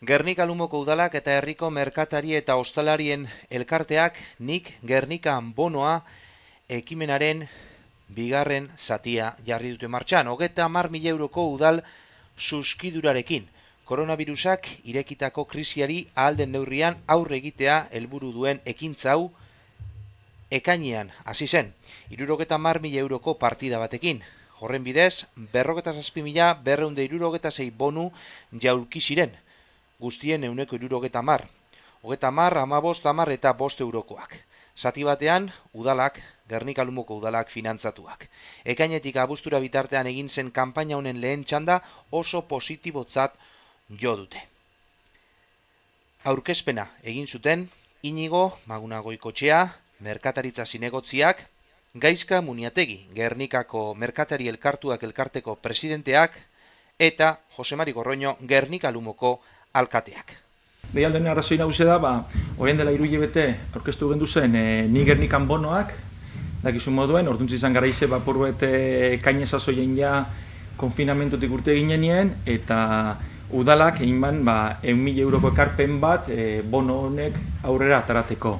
Gernika Lumoko udalak eta herriko merkatari eta ostalarien elkarteak nik Gernikan bonoa ekimenaren bigarren zatia jarri dute martxan. 30.000 euroko udal suskidurarekin. Koronavirusak irekitako krisiari ahal den neurrian aurre egitea helburu duen ekintza hau ekainean hasi zen. 70.000 euroko partida batekin. Horren bidez, 47.266 bonu jaulki ziren. Guztien euneko 70. 30, 15, 10 eta 5 eurokoak. Zati batean, udalak, Gernika Lumoko udalak finantzatuak. Ekainetik abuztura bitartean egin zen kanpaina honen lehen txanda oso positibotzat jo dute. Aurkezpena egin zuten Inigo Magunagoikotxea, merkataritza zinegotziak, Gaizka Muniategi, Gernikako merkatari elkartuak elkarteko presidenteak, eta Josemari Gorroño, Gernika Lumoko alkateak. Deialden arrazoi nagusia da, orain dela 3 hilabete aurkeztu gendu zen ni Gernikan bonoak, dakizu moduen, orduntzi izan garaize porbete kainezazoien ja konfinamentotik urte ginenien, eta udalak egin ban 1.000 euroko ekarpen bat bono honek aurrera atarateko.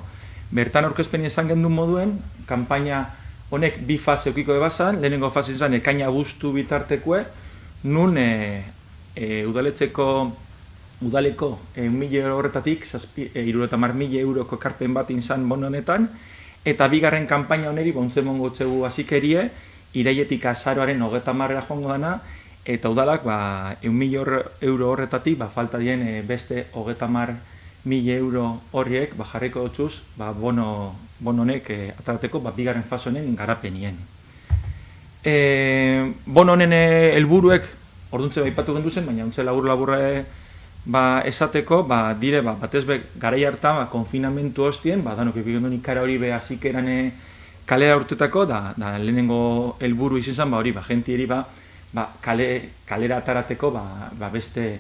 Bertan aurkezpen izan gendu moduen, kanpaina honek 2 fase eukiko ebazan, lehenengo fase izan ekaina abuztu bitartekue, nun udaleko 1.000 euro horretatik 70.000 euroko ekarpen bat izan bono honetan, eta bigarren kanpaina honeri bontzen mongotzegu hasikerie, iraietik azaroaren 30 joango dana, eta udalak 1.000 euro horretatik falta dien beste 30.000 euro horriek jarriko dutxuz bono honek atarateko bigarren fase honen garapenien. Bono honen helburuek orduntze aipatu gendu zen, baina ontze labur-laburra esateko, dire, batez garai hartan, konfinamentu hostien, danok epikendu ikara hori hasikeran kalera urtetako, da lehenengo helburu izan zen, hori, jentieri kalera atarateko, beste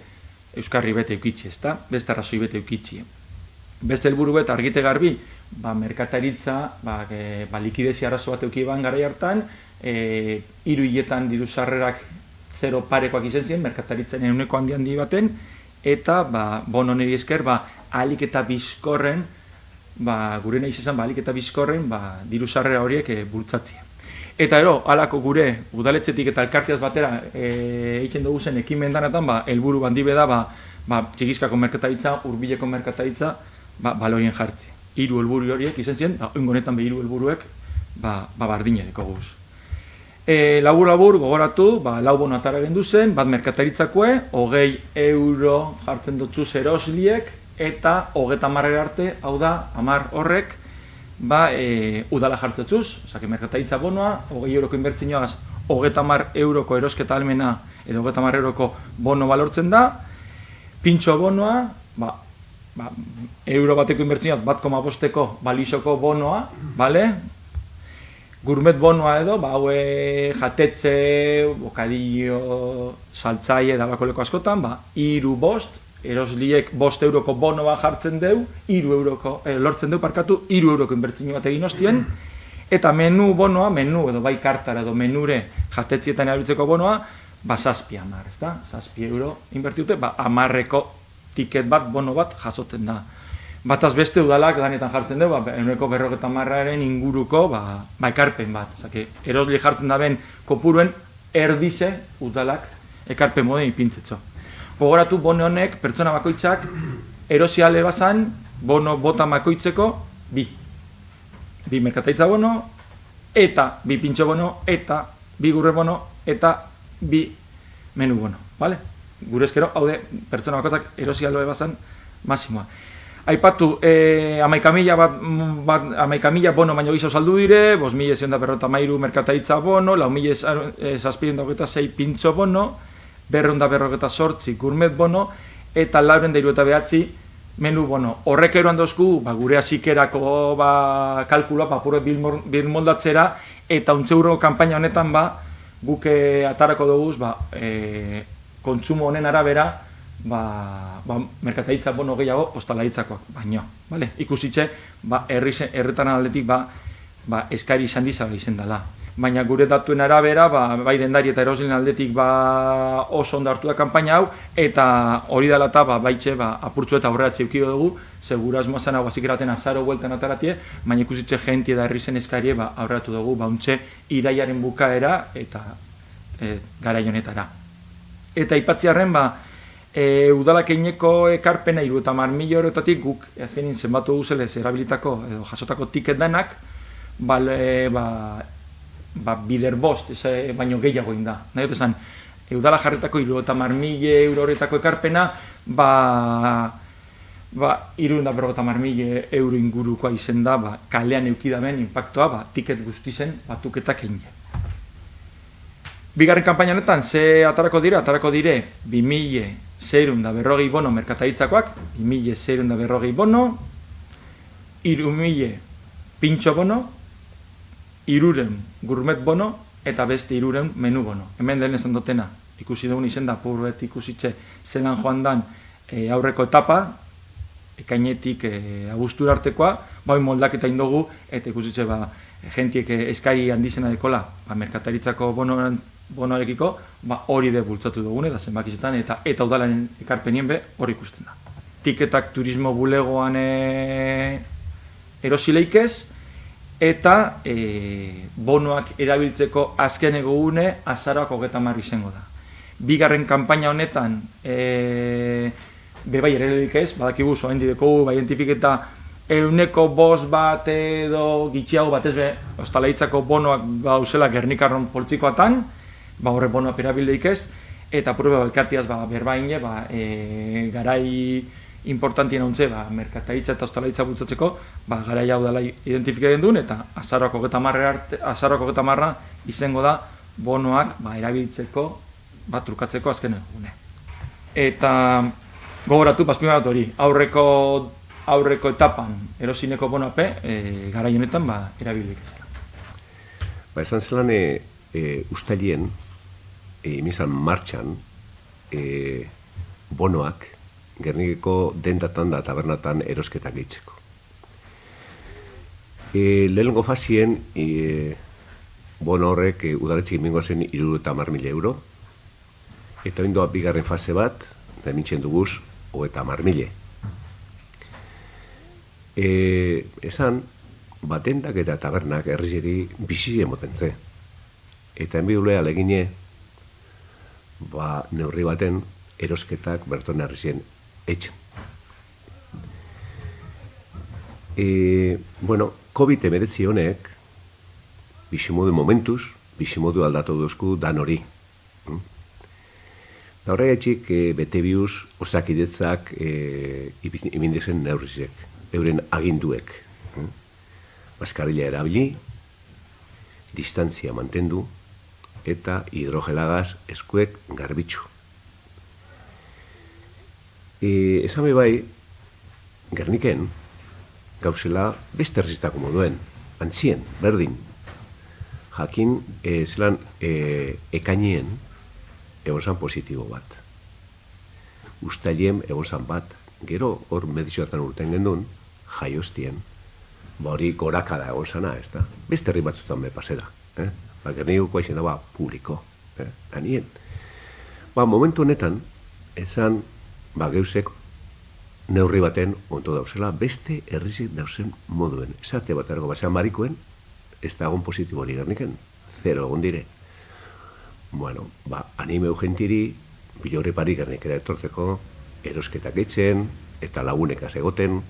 euskarri bete eukitxe, ezta? Beste arrazoi bete eukitxe. Beste helburu bet argite garbi, merkataritza, likidezi arazo bat eukiban garai hartan, 3 hiletan diru sarrerak 0 parekoak izan ziren, merkataritzen euneko handi baten, eta bono niri esker, ahalik eta bizkorren, gure nahi izan, ahalik eta bizkorren, diru sarrera horiek bultzatzea. Eta halako gure udaletxetik eta elkarteaz batera egiten dugu zen ekimen danatan, helburu bandibe da, txikizkako merkataritza, hurbileko merkataritza, balorien jartzea. 3 helburu horiek izan ziren, honetan 3 helburuek, bardinereko guz. Labur gogoratu, 4 bono atara gendu zen, bat merkataritzakue, 20 euro jartzen dutxuz erosliek, eta 30 arte, hau da, 10 horrek, udala jartzetuz, merkataritza bonoa, 20 euroko inbertzioaz, 30 euroko erosketa almena, edo 30 euroko bono balortzen da, pintxo bonoa, euro bateko inbertzioaz, 1,5ko balizoko bonoa, bale? Gourmet bonoa edo, jatetxe, bokadillo, saltzaile, dabakoleko askotan, 3-5, erosliek 5 euroko bonoa jartzen deu, 3 euroko inbertzio bat egin ostien, eta menu bonoa, edo kartara edo menure jatetzietan erabiltzeko bonoa, 7 ezta? 7 euro inbertiute, 10ko tiket bat, bono bat jasoten da. Bataz beste udalak danetan jartzen dugu, euneko 50aren inguruko ekarpen bat. Erosli jartzen da ben kopuruen erdize udalak ekarpen moden ipintzetxo. Gogoratu bono honek pertsona bakoitzak erosiale bazan, bono bota bakoitzeko 2. 2 merkataritza bono, eta 2 pintxo bono, eta 2 gurre bono, eta 2 menu bono. Gure eskero, haude, pertsona bakoitzak erosiale bazan masimoa. Aipatu, 11.000 bono baino gizo saldu dire, 5.153 merkataritza bono, 4.726 pintxo bono, 458 gourmet bono, eta 479 menu bono. Horrek eroan dozku, gure hasikerako kalkulua, pure birmoldatzera, eta 11 euro kanpaina honetan, guk atarako dugu, kontsumo honen arabera, merkataritza bono gehiago ostalaritzakoak baino. Ikusitxe, herretan aldetik eskari izan dizaba izen dela. baina gure datuen arabera, bai dendari eta eroslen aldetik oso ondo hartu da kanpaina hau, eta hori dela eta baitxe apurtzu eta aurreratze eukiko dugu, seguraz moazan hau azikeraten azaro bueltan ataratie, baina ikusitxe jentie da herri zen eskarie aurreratu dugu, untxe iraiaren bukaera eta garai honetara. Eta aipatzearren, udalak eineko ekarpena 30.000 eurotatik guk azkenin zenbatu guzelez erabilitako edo jasotako tiket denak, bider bost, baino gehiago inda. Nahi dut esan, udala jarretako 30.000 euro horretako ekarpena, 350.000 euro ingurukoa izen da, kalean eukidamen impactoa, tiket guztizen batuketak egin. Bigarren kanpaina honetan, ze atarako dire? Atarako dire 2.640 bono merkataritzakoak, 2.640 bono, 3.000 pintxo bono, 300 gourmet bono, eta beste 300 menu bono. Hemen lehen esan dutena, ikusi dugun izen da, purbet ikusitxe zelan joan dan aurreko etapa, ekainetik abuztura artekoa, moldaketa indogu, eta ikusitxe jentiek eskari handizena dekola, merkataritzako bonoarekiko, hori de bultzatu dugun, eta zenbakizetan, eta udalaren ekarpenien hori ikusten da. Tiketak turismo bulegoan erosileikez, eta bonoak erabiltzeko azken egune azaroak 30 izango da. Bigarren kanpaina honetan, bai erelik ez, badakigu zoen dideko identifiketa 100 bat edo gitxiago batez ostalaitzako bonoak gauzela Gernikarron poltsikoatan, horre bonoak erabildeik ez, eta purbe elkartiaz berbaine, garai importantien hauntze, merkataritza eta ostalaitza bultzatzeko, garai hau dela identifikatzen duen, eta azaroako 30 izango da bonoak erabiltzeko, trukatzeko azken egune. Eta gogoratu, bazpimarat hori, aurreko etapan erosineko bonoape, garai honetan erabildik ezela. Esan zelan ustailien, imizan martxan, bonoak, Gernikeko dendatan da tabernatan erosketak gehitzeko. Lehenengo fazien, bono horrek udaletxik mingoa zen 30.000 euro, eta oindoa bigarren fase bat, da mintzen duguz, 30.000. Esan, dendak eta tabernak herrizeri bizizi emoten ze. Eta enbidulea alegine, neurri baten erosketak berton herrizien etxen. COVID-19 honek, bizimodu momentuz, bizimodu aldatu duzku dan hori. Eta horregatik bete biuz osakidetzak imindezen neurrizek, euren aginduek. Maskarilla erabili, distantzia mantendu, eta hidrogelagaz eskuek garbitzu. Esan bai, Gerniken gauzela beste herrizitako moduen, antzien, berdin. Jakin, zelan ekainien egonzan positibo bat. Ustailien egonzan bat, gero hor medizioatan urten gendun, jaiostien, hori gorakada egonzana, ez da? Beste herri batzutan me pasera. Gernikuko izan da publiko, anien. Momentu honetan, esan, geusek neurri baten onto dauzela, beste herrizik dauzen moduen. Esate bat ergo basean marikoen, ez da egon positibo hori Gerniken, 0 egon dire. Anime gentiri, bilorrepari Gernikera etortzeko, erosketak eitzen, eta lagunekaz egoten.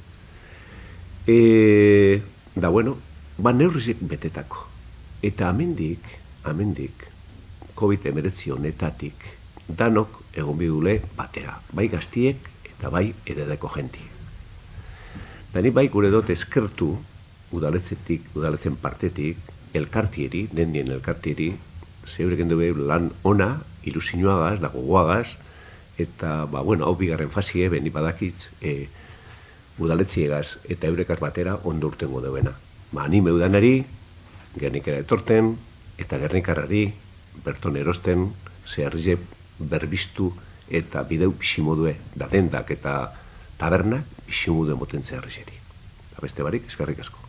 Neurrizik betetako. Eta amendik, COVID-19 honetatik, danok egon bidule batera, bai gaztiek eta bai edadeko jenti. Dani bai gure dut eskertu udaletzen partetik, elkartieri, dendien elkartieri, zeureken dugu lan ona, ilusioagaz, gogoagaz, eta hau bigarren fazie, beni badakitz, udaletziegaz eta eurekaz batera ondo urtengo duena. Anime udanari, Gernikera etorten, eta Gernikarrari, berton erosten, zeharrize berbiztu eta bideu pisimodue da dendak eta tabernak pisimodue moten zeharrizeri. Beste barik, eskerrik asko.